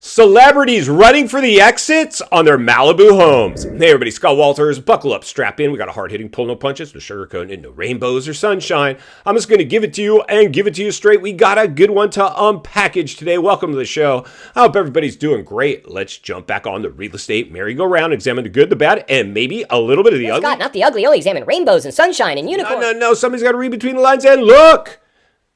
Celebrities running for the exits on their Malibu homes. Hey everybody, Scott Walters. Buckle up, strap in. We got a hard-hitting pull, no punches, no sugarcoating, no rainbows or sunshine. I'm just going to give it to you and give it to you straight. We got a good one to unpackage today. Welcome to the show. I hope everybody's doing great. Let's jump back on the real estate merry-go-round, examine the good, the bad, and maybe a little bit of the ugly. Scott, not the ugly. Only examine rainbows and sunshine and unicorns. No. Somebody's got to read between the lines and look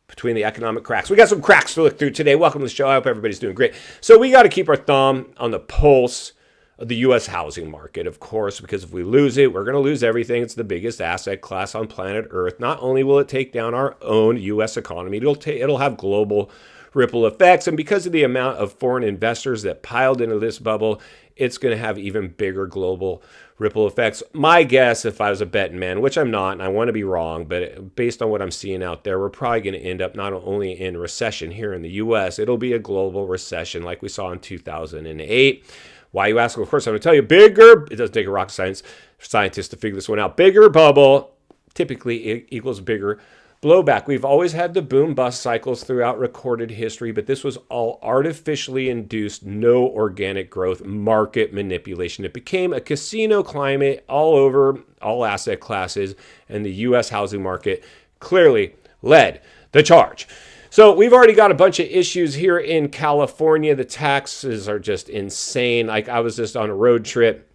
between the economic cracks. We got some cracks to look through today. Welcome to the show. I hope everybody's doing great. So we got to keep our thumb on the pulse of the U.S. housing market, of course, because if we lose it, we're going to lose everything. It's the biggest asset class on planet Earth. Not only will it take down our own U.S. economy, it'll have global ripple effects. And because of the amount of foreign investors that piled into this bubble, it's going to have even bigger global ripple effects. My guess, if I was a betting man, which I'm not, and I want to be wrong, but based on what I'm seeing out there, we're probably going to end up not only in recession here in the U.S., it'll be a global recession like we saw in 2008. Why, you ask? Well, of course, I'm going to tell you, bigger, it doesn't take a rocket scientist to figure this one out. Bigger bubble typically equals bigger blowback. We've always had the boom-bust cycles throughout recorded history, but this was all artificially induced, no organic growth, market manipulation. It became a casino climate all over all asset classes, and the U.S. housing market clearly led the charge. So we've already got a bunch of issues here in California. The taxes are just insane. Like, I was just on a road trip,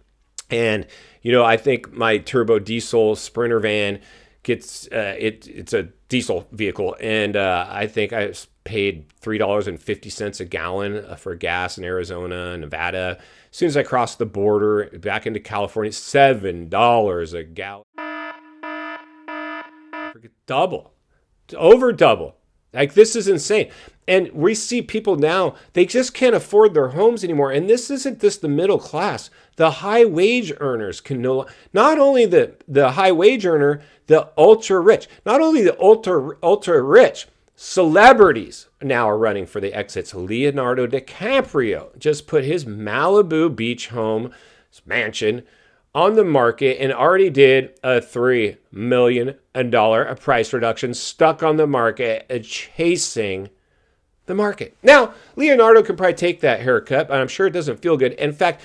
and I think my turbo diesel Sprinter van gets it's a diesel vehicle, and I think I paid $3.50 a gallon for gas in Arizona and Nevada. As soon as I crossed the border back into California, $7 a gallon. Double, over double. Like, this is insane. And we see people now, they just can't afford their homes anymore. And this isn't just the middle class. The high wage earners can not only the high wage earner, the ultra rich, not only the ultra rich, celebrities now are running for the exits. Leonardo DiCaprio just put his Malibu beach home, his mansion, on the market and already did a $3 million price reduction, stuck on the market, chasing the market. Now, Leonardo can probably take that haircut, but I'm sure it doesn't feel good. In fact,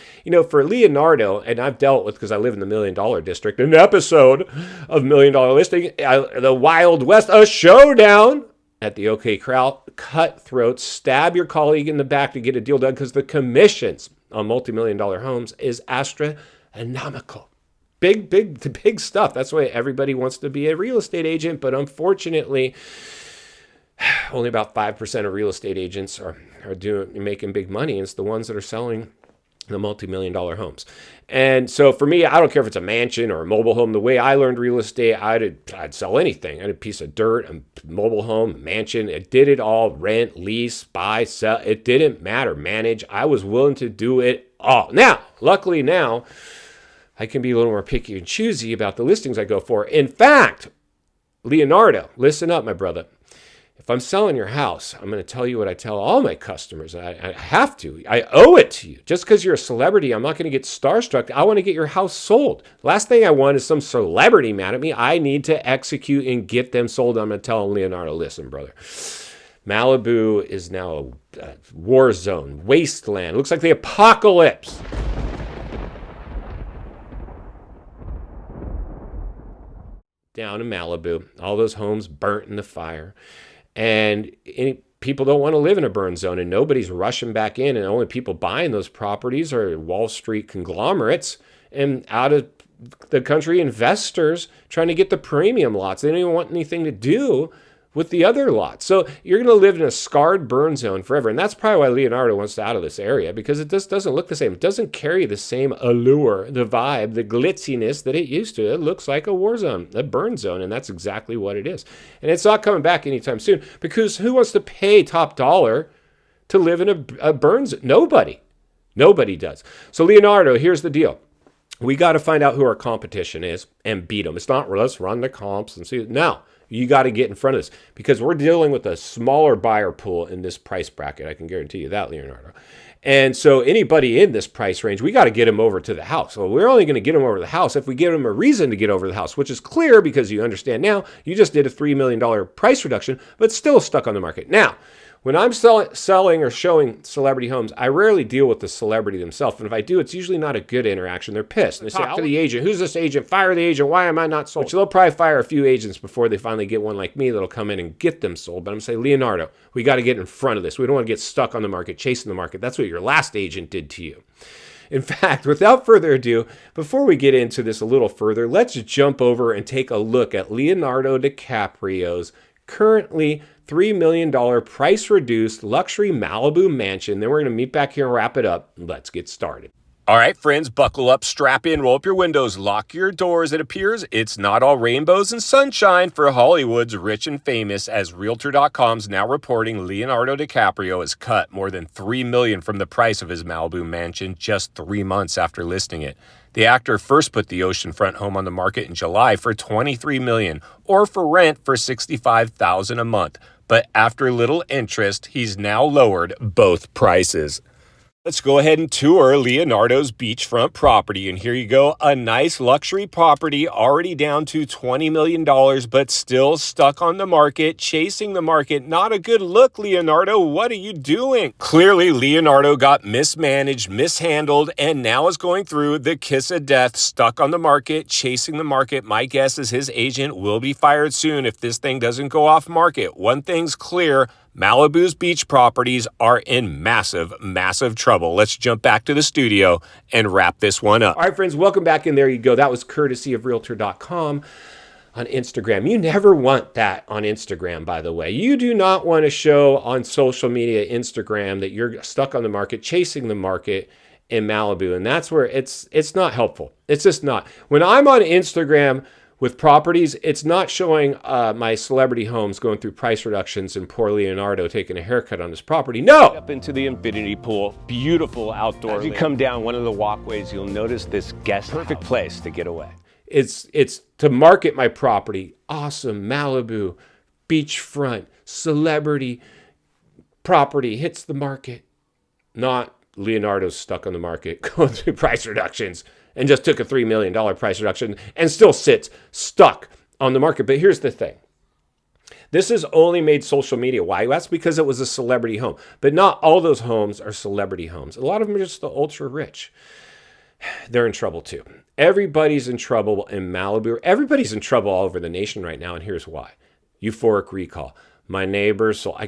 for Leonardo, and I've dealt with, because I live in the $1 Million District, an episode of $1 Million Listing, the Wild West, a showdown at the OK Corral, cutthroat, stab your colleague in the back to get a deal done, because the commissions on multi-million-dollar homes is astronomical. Big stuff. That's why everybody wants to be a real estate agent, but unfortunately, only about 5% of real estate agents are making big money. It's the ones that are selling the multi-million-dollar homes. And so for me, I don't care if it's a mansion or a mobile home. The way I learned real estate, I'd sell anything. I had a piece of dirt, a mobile home, a mansion. It did it all. Rent, lease, buy, sell. It didn't matter. Manage. I was willing to do it all. Now, luckily now, I can be a little more picky and choosy about the listings I go for. In fact, Leonardo, listen up, my brother. If I'm selling your house, I'm going to tell you what I tell all my customers. I have to. I owe it to you. Just because you're a celebrity, I'm not going to get starstruck. I want to get your house sold. Last thing I want is some celebrity mad at me. I need to execute and get them sold. I'm going to tell Leonardo, listen, brother. Malibu is now a war zone, wasteland. Looks like the apocalypse. Down in Malibu, all those homes burnt in the fire. And people don't want to live in a burn zone, and nobody's rushing back in, and the only people buying those properties are Wall Street conglomerates and out of the country investors trying to get the premium lots. They don't even want anything to do with the other lots. So you're going to live in a scarred burn zone forever. And that's probably why Leonardo wants out of this area, because it just doesn't look the same. It doesn't carry the same allure, the vibe, the glitziness that it used to. It looks like a war zone, a burn zone, and that's exactly what it is. And it's not coming back anytime soon, because who wants to pay top dollar to live in a burn zone? Nobody does. So Leonardo, here's the deal. We got to find out who our competition is and beat them. It's not, let's run the comps and see. No. You got to get in front of this, because we're dealing with a smaller buyer pool in this price bracket. I can guarantee you that, Leonardo. And so anybody in this price range, we got to get them over to the house. So we're only going to get them over to the house if we give them a reason to get over the house, which is clear because you understand now you just did a $3 million price reduction, but still stuck on the market. Now, When I'm selling or showing celebrity homes, I rarely deal with the celebrity themselves. And if I do, it's usually not a good interaction. They're pissed. And they say, to the agent, who's this agent? Fire the agent. Why am I not sold? Which they'll probably fire a few agents before they finally get one like me that'll come in and get them sold. But I'm saying, Leonardo, we got to get in front of this. We don't want to get stuck on the market, chasing the market. That's what your last agent did to you. In fact, without further ado, before we get into this a little further, let's jump over and take a look at Leonardo DiCaprio's currently $3 million price-reduced luxury Malibu mansion. Then we're going to meet back here and wrap it up. Let's get started. All right, friends, buckle up, strap in, roll up your windows, lock your doors. It appears it's not all rainbows and sunshine for Hollywood's rich and famous, as Realtor.com's now reporting Leonardo DiCaprio has cut more than $3 million from the price of his Malibu mansion just 3 months after listing it. The actor first put the oceanfront home on the market in July for $23 million, or for rent for $65,000 a month. But after little interest, he's now lowered both prices. Let's go ahead and tour Leonardo's beachfront property. And here you go, a nice luxury property already down to $20 million, but still stuck on the market, chasing the market. Not a good look, Leonardo. What are you doing? Clearly, Leonardo got mismanaged, mishandled, and now is going through the kiss of death, stuck on the market, chasing the market. My guess is his agent will be fired soon if this thing doesn't go off market. One thing's clear. Malibu's beach properties are in massive, massive trouble. Let's jump back to the studio and wrap this one up. All right, friends, welcome back. And there you go. That was courtesy of Realtor.com on Instagram. You never want that on Instagram, by the way. You do not want to show on social media, Instagram, that you're stuck on the market, chasing the market in Malibu. And that's where it's not helpful. It's just not. When I'm on Instagram with properties, it's not showing my celebrity homes going through price reductions and poor Leonardo taking a haircut on his property. No! Up into the infinity pool, beautiful outdoor. As you come down one of the walkways, you'll notice this guest perfect place to get away. It's to market my property. Awesome Malibu, beachfront, celebrity property hits the market. Not Leonardo's stuck on the market going through price reductions and just took a $3 million price reduction and still sits stuck on the market. But here's the thing. This has only made social media. Why? That's because it was a celebrity home. But not all those homes are celebrity homes. A lot of them are just the ultra rich. They're in trouble too. Everybody's in trouble in Malibu. Everybody's in trouble all over the nation right now, and here's why. Euphoric recall. My neighbor sold.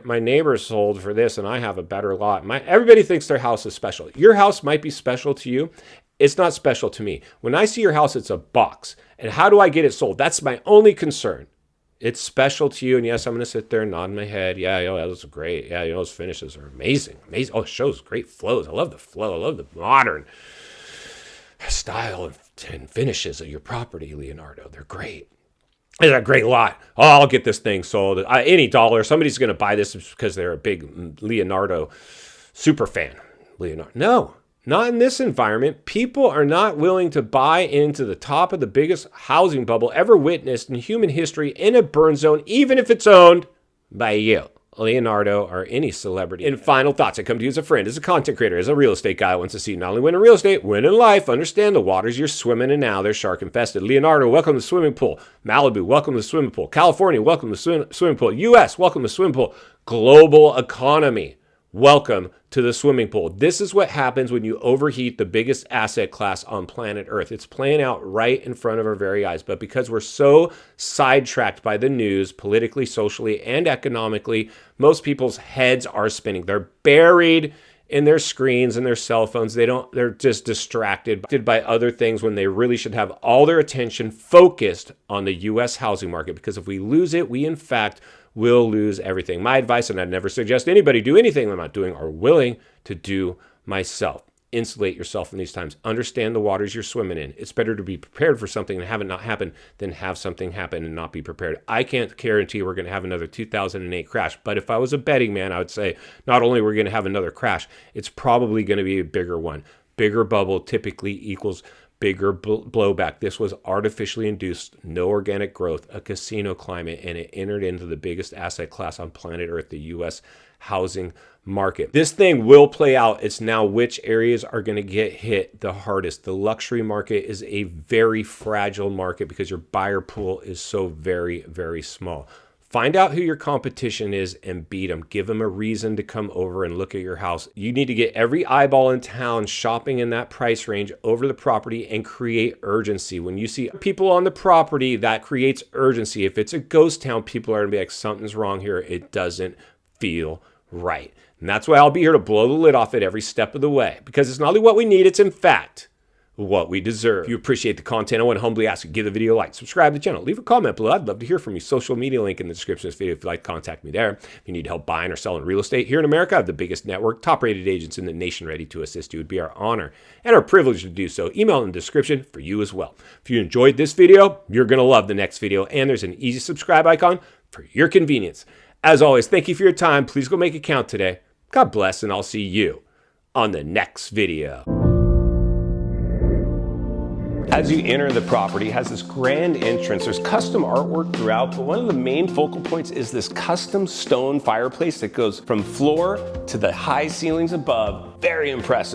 My neighbor sold for this, and I have a better lot. Everybody thinks their house is special. Your house might be special to you. It's not special to me. When I see your house, it's a box. And how do I get it sold? That's my only concern. It's special to you. And yes, I'm going to sit there and nod my head. Yeah, those are great. Yeah, those finishes are amazing. Amazing. Oh, it shows great flows. I love the flow. I love the modern style and finishes of your property, Leonardo. They're great. It's a great lot. Oh, I'll get this thing sold. Any dollar. Somebody's going to buy this because they're a big Leonardo super fan. Leonardo. No. Not in this environment. People are not willing to buy into the top of the biggest housing bubble ever witnessed in human history in a burn zone, even if it's owned by you, Leonardo, or any celebrity. And final thoughts. I come to you as a friend, as a content creator, as a real estate guy who wants to see not only win in real estate, win in life. Understand the waters you're swimming in now. They're shark infested. Leonardo, welcome to the swimming pool. Malibu, welcome to the swimming pool. California, welcome to the swimming pool. U.S., welcome to the swimming pool. Global economy. Welcome to the swimming pool. This is what happens when you overheat the biggest asset class on planet Earth. It's playing out right in front of our very eyes. But because we're so sidetracked by the news, politically, socially, and economically, most people's heads are spinning. They're buried in their screens and their cell phones. They're just distracted by other things when they really should have all their attention focused on the U.S. housing market. Because if we lose it, we in fact will lose everything. My advice, and I'd never suggest anybody do anything I'm not doing or willing to do myself. Insulate yourself in these times. Understand the waters you're swimming in. It's better to be prepared for something and have it not happen than have something happen and not be prepared. I can't guarantee we're going to have another 2008 crash, but if I was a betting man, I would say not only are we going to have another crash, it's probably going to be a bigger one. Bigger bubble typically equals bigger blowback. This was artificially induced, no organic growth, a casino climate, and it entered into the biggest asset class on planet Earth, the U.S. housing market. This thing will play out. It's now which areas are going to get hit the hardest. The luxury market is a very fragile market because your buyer pool is so very, very small. Find out who your competition is and beat them. Give them a reason to come over and look at your house. You need to get every eyeball in town shopping in that price range over the property and create urgency. When you see people on the property, that creates urgency. If it's a ghost town, people are gonna be like, something's wrong here. It doesn't feel right. And that's why I'll be here to blow the lid off it every step of the way, because it's not only what we need, it's in fact what we deserve. If you appreciate the content, I want to humbly ask you, give the video a like, subscribe to the channel, leave a comment below. I'd love to hear from you. Social media link in the description of this video if you'd like to contact me there. If you need help buying or selling real estate here in America, I have the biggest network, top-rated agents in the nation ready to assist you. It would be our honor and our privilege to do so. Email in the description for you as well. If you enjoyed this video, you're going to love the next video, and there's an easy subscribe icon for your convenience. As always, thank you for your time. Please go make it count today. God bless, and I'll see you on the next video. As you enter the property, it has this grand entrance. There's custom artwork throughout, but one of the main focal points is this custom stone fireplace that goes from floor to the high ceilings above. Very impressive.